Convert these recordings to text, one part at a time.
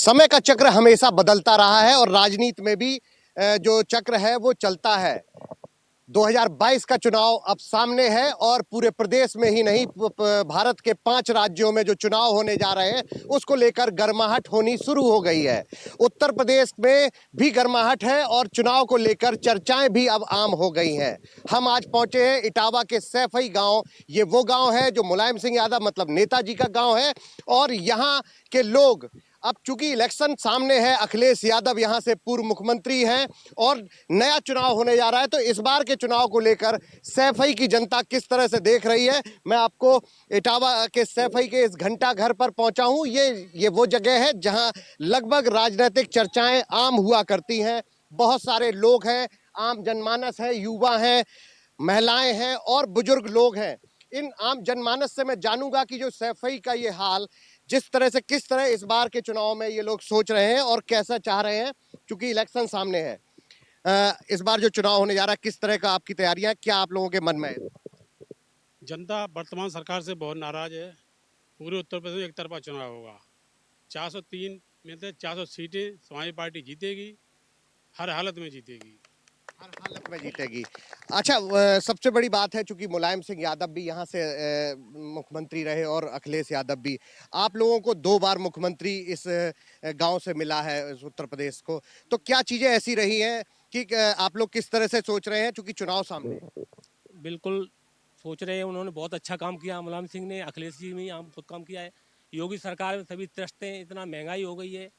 समय का चक्र हमेशा बदलता रहा है और राजनीति में भी जो चक्र है वो चलता है। 2022 का चुनाव अब सामने है और पूरे प्रदेश में ही नहीं, भारत के 5 राज्यों में जो चुनाव होने जा रहे हैं उसको लेकर गर्माहट होनी शुरू हो गई है। उत्तर प्रदेश में भी गर्माहट है और चुनाव को लेकर चर्चाएं भी अब आम हो गई हैं। हम आज पहुंचे हैं इटावा के सैफई गांव। ये वो गांव है जो मुलायम सिंह यादव मतलब नेताजी का गांव है और यहाँ के लोग, अब चूंकि इलेक्शन सामने है, अखिलेश यादव यहाँ से पूर्व मुख्यमंत्री हैं और नया चुनाव होने जा रहा है, तो इस बार के चुनाव को लेकर सैफई की जनता किस तरह से देख रही है, मैं आपको इटावा के सैफई के इस घंटा घर पर पहुंचा हूं। ये वो जगह है जहां लगभग राजनीतिक चर्चाएं आम हुआ करती हैं। बहुत सारे लोग हैं, आम जनमानस है, युवा हैं, महिलाएं हैं और बुजुर्ग लोग हैं। इन आम जनमानस से मैं जानूंगा कि जो सैफई का ये हाल, जिस तरह से किस तरह इस बार के चुनाव में ये लोग सोच रहे हैं और कैसा चाह रहे हैं, क्योंकि इलेक्शन सामने है। इस बार जो चुनाव होने जा रहा है, किस तरह का आपकी तैयारियां, क्या आप लोगों के मन में है? जनता वर्तमान सरकार से बहुत नाराज है। पूरे उत्तर प्रदेश में एक तरफा चुनाव होगा। 403 में से 400 सीटें समाजवादी पार्टी जीतेगी, हर हालत में जीतेगी। हर हालत में जीतेगी। अच्छा, सबसे बड़ी बात है, चूंकि मुलायम सिंह यादव भी यहाँ से मुख्यमंत्री रहे और अखिलेश यादव भी, आप लोगों को 2 बार मुख्यमंत्री इस गांव से मिला है, इस उत्तर प्रदेश को, तो क्या चीजें ऐसी रही हैं कि आप लोग किस तरह से सोच रहे हैं, चूंकि चुनाव सामने है? बिल्कुल सोच रहे हैं। उन्होंने बहुत अच्छा काम किया, मुलायम सिंह ने, अखिलेश जी ने बहुत काम किया है। योगी सरकार में सभी त्रस्त हैं, इतना महंगाई हो गई है।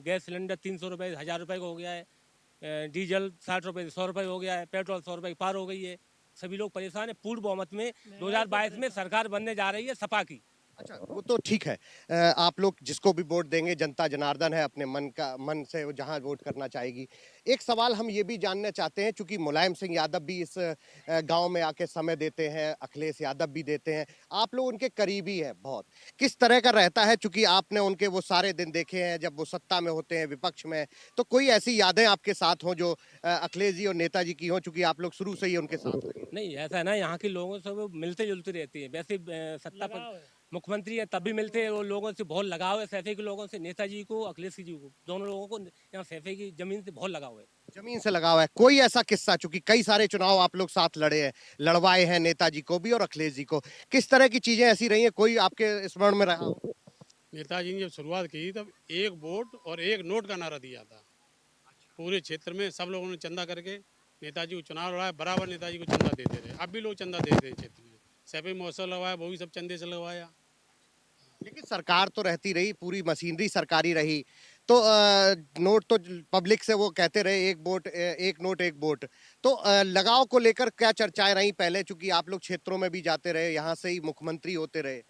गैस सिलेंडर 300 रुपये 1000 रुपये का हो गया है। डीजल 60 रुपये 100 रुपये हो गया है। पेट्रोल 100 रुपये पार हो गई है। सभी लोग परेशान हैं। पूर्ण बहुमत में 2022 में सरकार बनने जा रही है सपा की। अच्छा, वो तो ठीक है। आप लोग जिसको भी वोट देंगे, जनता जनार्दन है, अपने मन से वो जहां वोट करना चाहेगी। एक सवाल हम ये भी जानना चाहते हैं, चूंकि मुलायम सिंह यादव भी इस गांव में आके समय देते हैं, अखिलेश यादव भी देते हैं, आप लोग उनके करीबी हैं बहुत। किस तरह का रहता है, चूंकि आपने उनके वो सारे दिन देखे हैं जब वो सत्ता में होते हैं, विपक्ष में, तो कोई ऐसी यादें आपके साथ हों जो अखिलेश जी और नेताजी की हों, चूंकि आप लोग शुरू से ही उनके साथ रहे हैं? नहीं, ऐसा है ना, यहाँ के लोगों से वो मिलते जुलते रहते हैं। वैसे सत्ता पर मुख्यमंत्री है तब भी मिलते हैं। वो लोगों से बहुत लगाव है, सैफई के लोगों से, नेताजी को, अखिलेश जी को, दोनों लोगों को यहाँ सैफई की जमीन से बहुत लगाव है। जमीन से लगाव है। कोई ऐसा किस्सा, चूंकि कई सारे चुनाव आप लोग साथ लड़े हैं, लड़वाए हैं नेताजी को भी और अखिलेश जी को, किस तरह की चीजें ऐसी रही हैं, कोई आपके स्मरण में रहा हो? नेताजी ने जब शुरुआत की तब एक वोट और एक नोट का नारा दिया था। पूरे क्षेत्र में सब लोगों ने चंदा करके नेताजी को चुनाव लड़ाया, बराबर नेताजी को चंदा देते रहे। अब भी लोग चंदा देते हैं क्षेत्र में। सैफई महोत्सव लगवाया, वो भी सब चंदे से लगवाया। लेकिन सरकार तो रहती रही, पूरी मशीनरी सरकारी रही, तो नोट तो पब्लिक से वो कहते रहे, एक वोट एक नोट एक वोट, तो लगाव को लेकर क्या चर्चाएं रही पहले, चूंकि आप लोग क्षेत्रों में भी जाते रहे, यहाँ से ही मुख्यमंत्री होते रहे?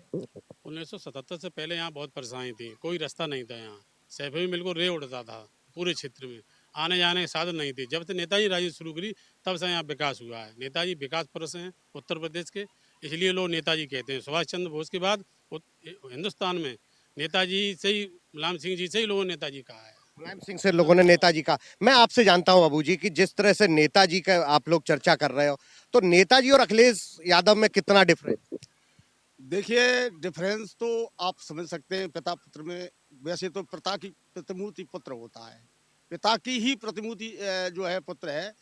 1977 से पहले यहाँ बहुत परेशानी थी, कोई रास्ता नहीं था यहाँ। सैफई मिल को रे उड़ता था पूरे क्षेत्र में, आने जाने के साधन नहीं थे। जब से नेताजी राजनीति शुरू करी तब से यहाँ विकास हुआ है। नेताजी विकास पुरुष हैं उत्तर प्रदेश के, इसलिए लोग नेताजी कहते हैं। सुभाष चंद्र बोस के बाद हिंदुस्तान में नेताजी से ही, मुलायम सिंह जी से ही लोगों ने नेताजी कहा है। मुलायम सिंह से लोगों ने नेताजी का। मैं आपसे जानता हूं बाबूजी कि जिस तरह से नेताजी का आप लोग चर्चा कर रहे हो, तो नेताजी और अखिलेश यादव में कितना डिफरेंस? देखिए, डिफरेंस तो आप समझ सकते हैं पिता पुत्र में। वैसे तो पिता की प्रतिमूर्ति पुत्र होता है, पिता की ही प्रतिमूर्ति जो है पुत्र है।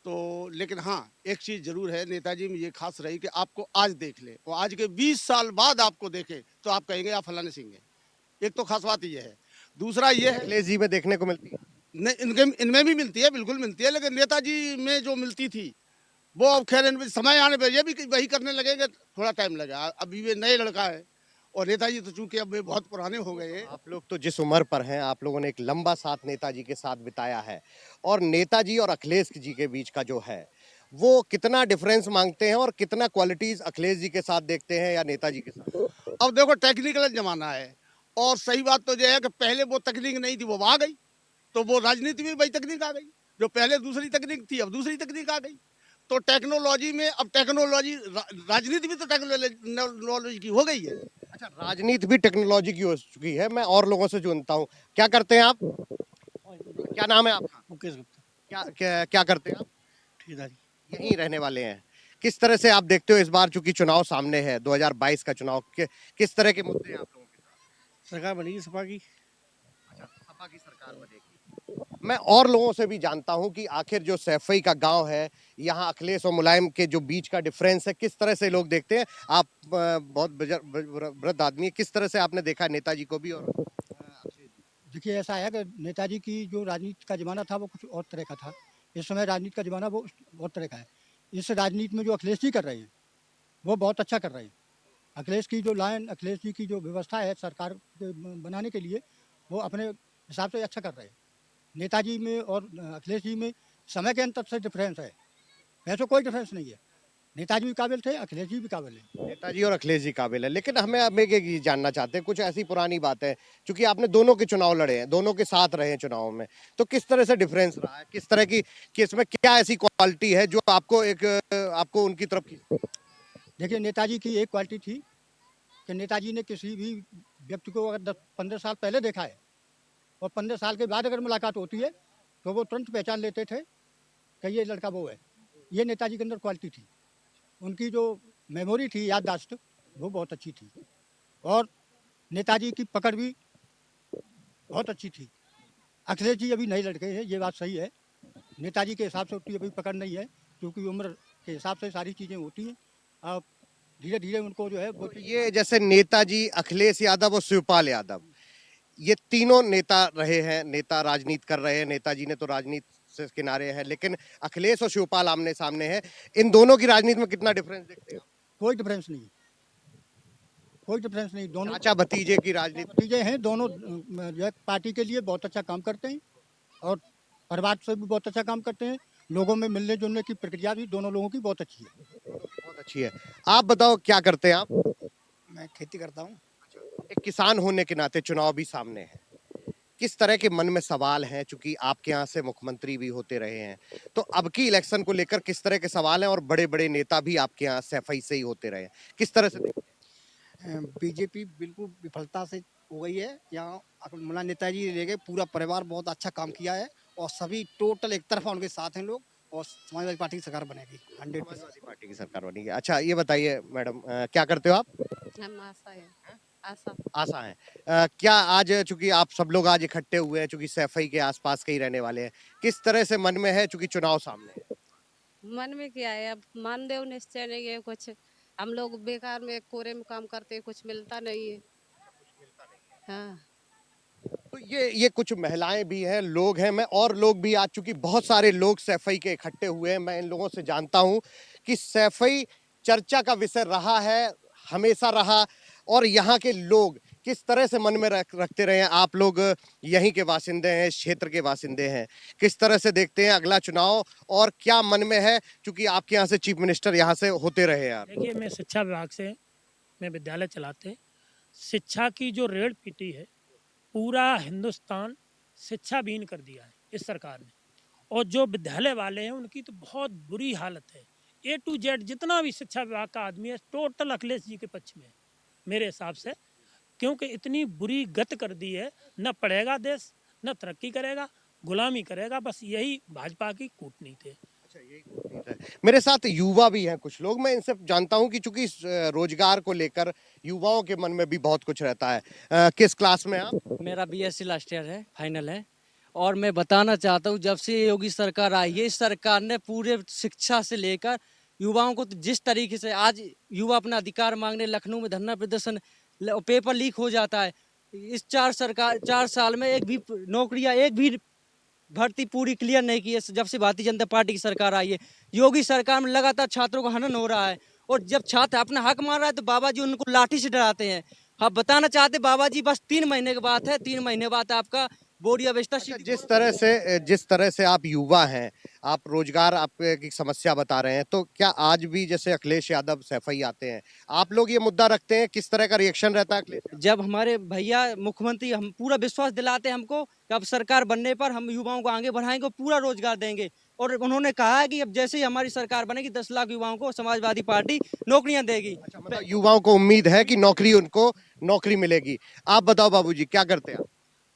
तो लेकिन हाँ, एक चीज जरूर है नेताजी में ये खास रही कि आपको आज देख ले और आज के 20 साल बाद आपको देखे तो आप कहेंगे आप फलाने सिंह हैं। एक तो खास बात ये है। दूसरा ये है, अखिलेश जी में देखने को मिलती है? नहीं, इनके इनमें भी मिलती है, बिल्कुल मिलती है, लेकिन नेताजी में जो मिलती थी वो अब खैर समय आने पर ये भी वही करने लगेगा, थोड़ा टाइम लगा। अभी ये नए लड़का है और नेताजी तो चूंकि अब वे बहुत पुराने हो गए हैं। आप लोग तो जिस उम्र पर हैं, आप लोगों ने एक लंबा साथ नेताजी के साथ बिताया है, और नेताजी और अखिलेश जी के बीच का जो है वो कितना डिफरेंस मांगते हैं और कितना क्वालिटीज अखिलेश जी के साथ देखते हैं या नेताजी के साथ? अब देखो, टेक्निकल जमाना है और सही बात तो यह है कि पहले वो तकनीक नहीं थी, वो आ गई तो वो राजनीति में वही तकनीक आ गई। जो पहले दूसरी तकनीक थी अब दूसरी तकनीक आ गई। तो टेक्नोलॉजी में अब टेक्नोलॉजी, राजनीति भी तो टेक्नोलॉजी की हो गई है। अच्छा, राजनीति भी टेक्नोलॉजी की हो चुकी है। मैं और लोगों से जानता हूँ, क्या करते हैं आप? क्या नाम है आपका? मुकेश गुप्ता, क्या क्या, क्या करते हैं आप? ठेकेदारी। यहीं रहने वाले हैं। किस तरह से आप देखते हो इस बार, चूंकि चुनाव सामने है, 2022 का चुनाव, किस तरह के मुद्दे हैं आप लोगों के साथ? सरकार बनेगी सपा की। सपा की सरकार बनेगी। मैं और लोगों से भी जानता हूं कि आखिर जो सैफई का गांव है, यहाँ अखिलेश और मुलायम के जो बीच का डिफरेंस है, किस तरह से लोग देखते हैं। आप बहुत वृद्ध आदमी है, किस तरह से आपने देखा नेताजी को भी और देखिए ऐसा है कि नेताजी की जो राजनीति का ज़माना था वो कुछ और तरह का था। इस समय राजनीति का ज़माना वो और तरह का है। इस राजनीति में जो अखिलेश जी कर रहे हैं, वो बहुत अच्छा कर रहे हैं। अखिलेश की जो लाइन, अखिलेश जी की जो व्यवस्था है सरकार के बनाने के लिए, वो अपने हिसाब से अच्छा कर रहे हैं। नेताजी में और अखिलेश जी में समय के अंतर से डिफरेंस है, वैसे कोई डिफरेंस नहीं है। नेताजी भी काबिल थे, अखिलेश जी भी काबिल हैं। नेताजी और अखिलेश जी काबिल है। लेकिन हमें अब एक ये जानना चाहते हैं, कुछ ऐसी पुरानी बात है, क्योंकि आपने दोनों के चुनाव लड़े हैं, दोनों के साथ रहे हैं चुनाव में, तो किस तरह से डिफरेंस रहा है, किस तरह की कि इसमें क्या ऐसी क्वालिटी है जो आपको आपको उनकी तरफ देखिए नेताजी की एक क्वालिटी थी कि नेताजी ने किसी भी व्यक्ति को अगर 10-15 साल पहले देखा है और 15 साल के बाद अगर मुलाकात होती है, तो वो तुरंत पहचान लेते थे कि ये लड़का वो है। ये नेताजी के अंदर क्वालिटी थी। उनकी जो मेमोरी थी, याददाश्त, वो बहुत अच्छी थी और नेताजी की पकड़ भी बहुत अच्छी थी। अखिलेश जी अभी नए लड़के हैं, ये बात सही है। नेताजी के हिसाब से उतनी अभी पकड़ नहीं है, क्योंकि उम्र के हिसाब से सारी चीज़ें होती हैं। अब धीरे-धीरे उनको जो है वो ये जैसे नेताजी, अखिलेश यादव और शिवपाल यादव, ये तीनों नेता रहे हैं, नेता राजनीति कर रहे हैं। नेताजी ने तो राजनीति से किनारे हैं, लेकिन अखिलेश और शिवपाल आमने सामने हैं। इन दोनों की राजनीति में कितना डिफरेंस देखते हैं आप? कोई डिफरेंस नहीं, कोई डिफरेंस नहीं। दोनों चाचा भतीजे की राजनीति नतीजे हैं, दोनों जो है पार्टी के लिए बहुत अच्छा काम करते हैं और परिवार से भी बहुत अच्छा काम करते हैं। लोगों में मिलने जुलने की प्रक्रिया भी दोनों लोगों की बहुत अच्छी है। बहुत अच्छी है। आप बताओ क्या करते हैं आप? मैं खेती करता हूँ। एक किसान होने के नाते चुनाव भी सामने है, किस तरह के मन में सवाल हैं, चूंकि आपके यहाँ से मुख्यमंत्री भी होते रहे हैं, तो अब की इलेक्शन को लेकर किस तरह के सवाल हैं, और बड़े बड़े नेता भी आपके यहाँ सैफई से ही होते रहे हैं, किस तरह से देखते हैं? बीजेपी बिल्कुल विफलता से हो गई है। यहाँ मुला नेताजी ले गए, पूरा परिवार बहुत अच्छा काम किया है और सभी टोटल एक तरफा उनके साथ हैं लोग और समाजवादी पार्टी की सरकार बनेगी 100%। समाजवादी पार्टी की सरकार बनेगी। अच्छा ये बताइए मैडम, क्या करते हो आप? हम आशा है। आशा। आशा है। क्या आज चूंकि आप सब लोग आज इकट्ठे हुए हैं, चूंकि सैफई के आसपास के ही रहने वाले हैं, किस तरह से मन में है, चूंकि चुनाव सामने है? मन में क्या है, अब मानदेय निश्चय नहीं है कुछ। हम लोग बेकार में कोरे में काम करते हैं, कुछ मिलता नहीं है। हाँ। तो ये कुछ महिलाएं भी हैं, लोग हैं, मैं और लोग भी, आज चूंकि बहुत सारे लोग सैफई के इकट्ठे हुए हैं, मैं इन लोगों से जानता हूं कि सैफई चर्चा का विषय रहा है, हमेशा रहा, और यहाँ के लोग किस तरह से मन में रखते रहे हैं। आप लोग यहीं के वासिंदे हैं, क्षेत्र के वासिंदे हैं, किस तरह से देखते हैं अगला चुनाव, और क्या मन में है, चूंकि आपके यहाँ से चीफ मिनिस्टर यहाँ से होते रहे यार? देखिए मैं शिक्षा विभाग से, मैं विद्यालय चलाते, शिक्षा की जो रेड पीटी है, पूरा हिंदुस्तान शिक्षा विहीन कर दिया है इस सरकार ने। और जो विद्यालय वाले हैं उनकी तो बहुत बुरी हालत है। ए टू जेड जितना भी शिक्षा विभाग का आदमी है टोटल अखिलेश जी के पक्ष में है मेरे हिसाब से, क्योंकि इतनी बुरी गत कर दी है। न पढ़ेगा देश, न तरक्की करेगा, गुलामी करेगा, बस यही भाजपा की कूटनीति है। अच्छा, यही कूटनीति है। मेरे साथ युवा भी हैं कुछ लोग, मैं इनसे जानता हूं कि चूंकि रोजगार को लेकर युवाओं के मन में भी बहुत कुछ रहता है। किस क्लास में आप? मेरा बीएससी लास्ट ईयर है, फाइनल है। और मैं बताना चाहता हूँ, जब से ये योगी सरकार आई है, इस सरकार ने पूरे शिक्षा से लेकर युवाओं को, तो जिस तरीके से आज युवा अपना अधिकार मांगने लखनऊ में धरना प्रदर्शन, पेपर लीक हो जाता है। इस 4 साल में एक भी नौकरियां, एक भी भर्ती पूरी क्लियर नहीं की है जब से भारतीय जनता पार्टी की सरकार आई है। योगी सरकार में लगातार छात्रों का हनन हो रहा है और जब छात्र अपना हक मार रहा है तो बाबा जी उनको लाठी से डराते हैं। आप बताना चाहते बाबा जी बस 3 महीने की बात है, 3 महीने बाद आपका बोर्ड अवस्था। अच्छा, जिस तरह से आप युवा हैं, आप रोजगार आपके की समस्या बता रहे हैं, तो क्या आज भी जैसे अखिलेश यादव सैफई आते हैं, आप लोग ये मुद्दा रखते हैं, किस तरह का रिएक्शन रहता है अखिलेश यादव? जब हमारे भैया मुख्यमंत्री हम पूरा विश्वास दिलाते हैं हमको कि अब सरकार बनने पर हम युवाओं को आगे बढ़ाएंगे और पूरा रोजगार देंगे। और उन्होंने कहा है कि अब जैसे ही हमारी सरकार बनेगी 10 लाख युवाओं को समाजवादी पार्टी नौकरियां देगी। अच्छा, मतलब युवाओं को उम्मीद है कि उनको नौकरी मिलेगी। आप बताओ बाबूजी, क्या करते हैं आप?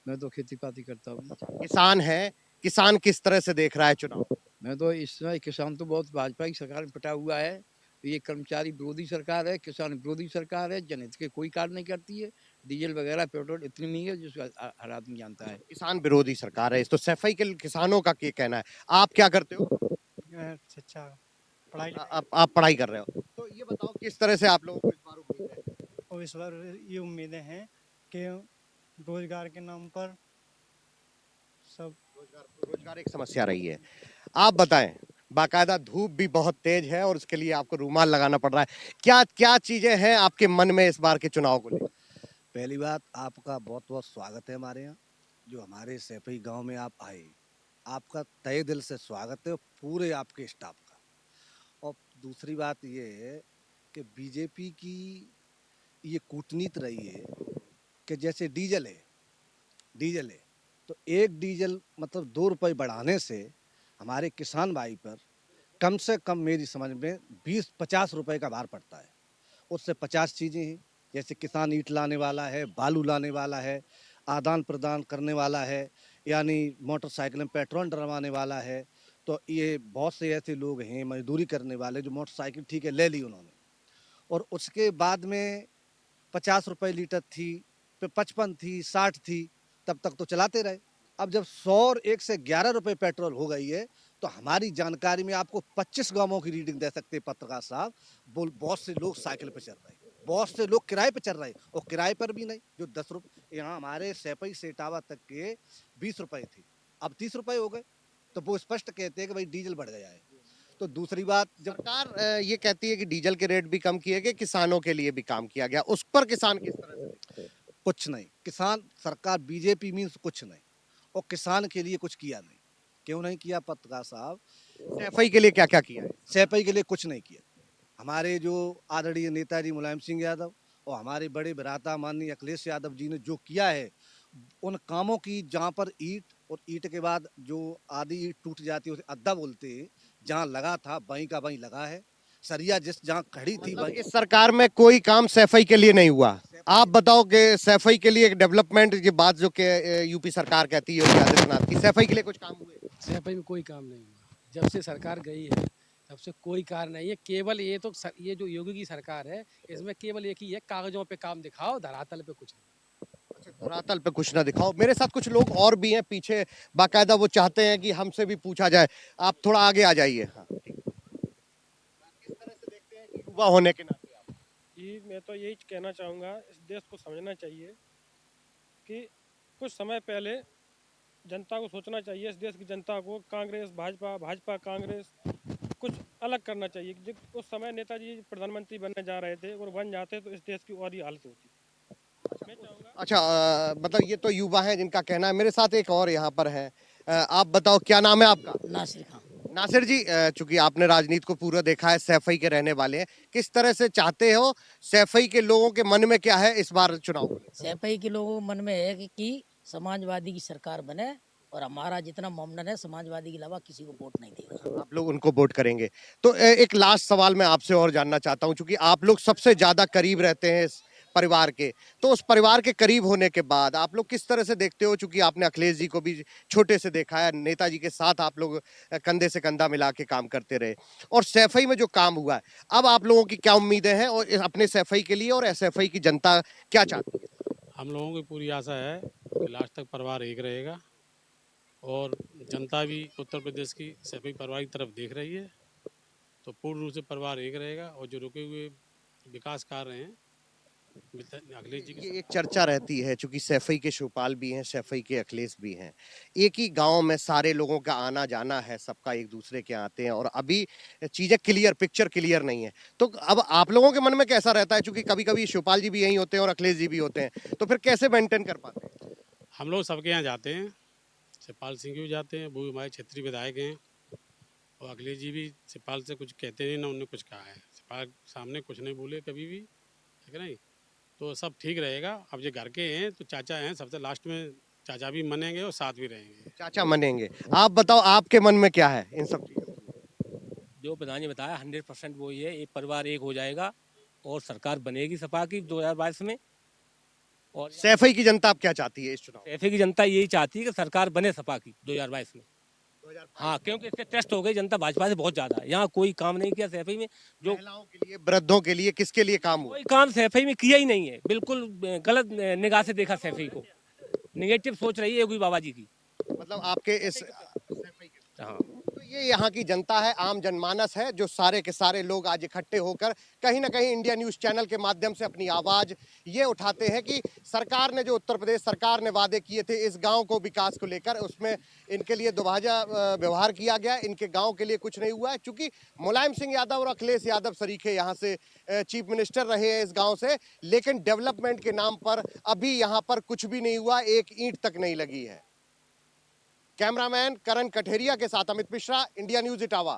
मैं तो खेती पाती करता हूँ। किसान है, किसान किस तरह से देख रहा है चुनाव? मैं तो इस समय किसान तो बहुत भाजपा की सरकार में पटा हुआ है। ये कर्मचारी विरोधी सरकार है, किसान विरोधी सरकार है, जनहित के कोई कार्य नहीं करती है। डीजल वगैरह पेट्रोल इतनी महंगी है जिसका हर आदमी जानता है। किसान विरोधी सरकार है इस तो सैफई के किसानों का क्या कहना है? आप क्या करते हो? अच्छा पढ़ाई आप पढ़ाई कर रहे हो, तो ये बताओ किस तरह से आप लोगों को इस बार उम्मीद है? और इस बार ये उम्मीदें हैं कि रोजगार के नाम पर सब रोजगार एक समस्या रही है। आप बताएं, बाकायदा धूप भी बहुत तेज है और उसके लिए आपको रूमाल लगाना पड़ रहा है। क्या क्या चीजें हैं आपके मन में इस बार के चुनाव को लेकर? पहली बात, आपका बहुत बहुत स्वागत है हमारे यहाँ, जो हमारे सैफई गांव में आप आए। आपका तहे दिल से स्वागत है, पूरे आपके स्टाफ का। और दूसरी बात ये है कि बीजेपी की ये कूटनीति रही है कि जैसे डीजल है तो एक डीजल मतलब 2 रुपए बढ़ाने से हमारे किसान भाई पर कम से कम मेरी समझ में 20-50 रुपए का भार पड़ता है। उससे 50 चीज़ें हैं, जैसे किसान ईंट लाने वाला है, बालू लाने वाला है, आदान प्रदान करने वाला है, यानी मोटरसाइकिल में पेट्रोल डलवाने वाला है। तो ये बहुत से ऐसे लोग हैं मजदूरी करने वाले जो मोटरसाइकिल ठीक है ले ली उन्होंने, और उसके बाद में 50 रुपए लीटर थी, फिर 55 थी, 60 थी, तब तक तो चलाते रहे। अब जब 100 और 1 से 11 रुपए पेट्रोल हो गई है, तो हमारी जानकारी में आपको 25 गांवों की रीडिंग दे सकते हैं पत्रकार साहब। बहुत से लोग साइकिल पे चल रहे हैं, बहुत से लोग किराए पे चल रहे हैं, और किराए पर भी नहीं। जो 10 रुपये यहाँ हमारे सैपई से इटावा तक के 20 रुपए थे, अब 30 रुपए हो गए। तो वो स्पष्ट कहते हैं कि भाई डीजल बढ़ गया है। तो दूसरी बात, जब सरकार ये कहती है कि डीजल के रेट भी कम किए गए, किसानों के लिए भी काम किया गया, उस पर किसान किस तरह से देखते हैं? कुछ नहीं, किसान सरकार बीजेपी मीन्स कुछ नहीं, और किसान के लिए कुछ किया नहीं। क्यों नहीं किया पत्रकार साहब? सैफई के लिए क्या क्या किया है? सैपई के लिए कुछ नहीं किया। हमारे जो आदरणीय नेताजी मुलायम सिंह यादव और हमारे बड़े भ्राता माननीय अखिलेश यादव जी ने जो किया है, उन कामों की, जहाँ पर ईंट और ईंट के बाद जो आधी ईंट टूट जाती है उसे अद्दा बोलते हैं, जहाँ लगा था वहीं का वहीं लगा है। सरिया जिस जहाँ खड़ी थी मतलब वहीं। इस सरकार में कोई काम सैफई के लिए नहीं हुआ। आप बताओ कि सैफई के लिए एक डेवलपमेंट की बात जो कि यूपी सरकार कहती है योगी आदित्यनाथ की, सैफई के लिए कुछ काम हुए? सैफई में कोई काम नहीं हुआ। जब से सरकार गई है तब से कोई कार्य नहीं है। केवल ये तो ये जो योगी की सरकार है, इसमें केवल एक ही है, कागजों पे काम दिखाओ, धरातल पे कुछ नहीं। अच्छा, धरातल पे कुछ ना दिखाओ। मेरे साथ कुछ लोग और भी हैं पीछे, बाकायदा वो चाहते हैं कि हमसे भी पूछा जाए। आप थोड़ा आगे आ जाइए। हाँ, ठीक है। किस तरह से देखते हैं कि युवा होने के नाते आप? जी, मैं तो यही कहना चाहूँगा, इस देश को समझना चाहिए कि कुछ समय पहले जनता को सोचना चाहिए, इस देश की जनता को कांग्रेस भाजपा भाजपा कांग्रेस कुछ अलग करना चाहिए। उस समय नेताजी प्रधानमंत्री बनने जा रहे थे, और बन जाते तो इस देश की और ही हालत होती। मैं चाहूँगा। अच्छा, मतलब ये तो युवा हैं जिनका कहना है। मेरे साथ एक और यहाँ पर है। आप बताओ क्या नाम है आपका? नासिर खान। नासिर जी, चूंकि आपने राजनीति को पूरा देखा है, सैफई के रहने वाले हैं, किस तरह से चाहते हो, सैफई के लोगों के मन में क्या है इस बार चुनाव को लेकर? सैफई के लोगों के मन में है कि समाजवादी की सरकार बने, और हमारा जितना मोमडन है समाजवादी के अलावा किसी को वोट नहीं देगा। आप लोग उनको वोट करेंगे। तो एक लास्ट सवाल मैं आपसे और जानना चाहता हूं, क्योंकि आप लोग सबसे ज्यादा करीब रहते हैं इस परिवार के, तो उस परिवार के करीब होने के बाद आप लोग किस तरह से देखते हो, चूंकि आपने अखिलेश जी को भी छोटे से देखा है, नेताजी के साथ आप लोग कंधे से कंधा मिला के काम करते रहे, और सैफई में जो काम हुआ है, अब आप लोगों की क्या उम्मीदें हैं और अपने सैफई के लिए, और सैफई की जनता क्या चाहती है? हम लोगों की पूरी आशा है कि लास्ट तक परिवार एक रहेगा, और जनता भी उत्तर प्रदेश की सैफई परिवार की तरफ देख रही है, तो पूर्ण रूप से परिवार एक रहेगा। और जो रुके हुए विकास कार्य हैं अखिलेश जी ये एक चर्चा रहती है, चूंकि सैफई के शिवपाल भी हैं, सैफई के अखिलेश भी हैं, एक ही गांव में सारे लोगों का आना जाना है, सबका एक दूसरे के आते हैं, और अभी चीजें क्लियर, पिक्चर क्लियर नहीं है। तो अब आप लोगों के मन में कैसा रहता है, चूंकि कभी कभी शिवपाल जी भी यहीं होते हैं और अखिलेश जी भी होते हैं, तो फिर कैसे मेंटेन कर पाते हैं? हम लोग सबके यहाँ जाते हैं, शिवपाल सिंह भी जाते हैं, वो हमारे क्षेत्रीय विधायक हैं, और अखिलेश जी भी शिवपाल से कुछ कहते नहीं, ना उन्होंने कुछ कहा है, शिवपाल सामने कुछ नहीं बोले कभी भी, ठीक है नहीं, तो सब ठीक रहेगा। अब ये घर के हैं तो चाचा हैं, सबसे लास्ट में चाचा भी मनेंगे और साथ भी रहेंगे। चाचा मनेंगे। आप बताओ आपके मन में क्या है इन सब चीजों को? जो प्रधान जी बताया 100% वो ये एक परिवार एक हो जाएगा, और सरकार बनेगी सपा की 2022 में। और सैफई की जनता अब क्या चाहती है इस चुनाव? सैफई की जनता यही चाहती है कि सरकार बने सपा की 2022 में। हाँ, क्योंकि इससे ट्रस्ट हो गई जनता भाजपा से बहुत ज्यादा। यहाँ कोई काम नहीं किया सैफई में, जो महिलाओं के लिए, वृद्धों के लिए, किसके लिए काम हुआ? कोई काम सैफई में किया ही नहीं है। बिल्कुल गलत निगाह से देखा सैफई को, निगेटिव सोच रही है योगी बाबा जी की। मतलब आपके इस हाँ, तो ये यहाँ की जनता है, आम जनमानस है, जो सारे के सारे लोग आज इकट्ठे होकर कहीं ना कहीं इंडिया न्यूज चैनल के माध्यम से अपनी आवाज ये उठाते हैं कि सरकार ने जो उत्तर प्रदेश सरकार ने वादे किए थे इस गांव को विकास को लेकर, उसमें इनके लिए दुभाजा व्यवहार किया गया, इनके गांव के लिए कुछ नहीं हुआ है। चूंकि मुलायम सिंह यादव और अखिलेश यादव सरीखे यहाँ से चीफ मिनिस्टर रहे हैं इस गाँव से, लेकिन डेवलपमेंट के नाम पर अभी यहाँ पर कुछ भी नहीं हुआ, एक ईंट तक नहीं लगी है। कैमरामैन करण कठेरिया के साथ अमित मिश्रा, इंडिया न्यूज इटावा।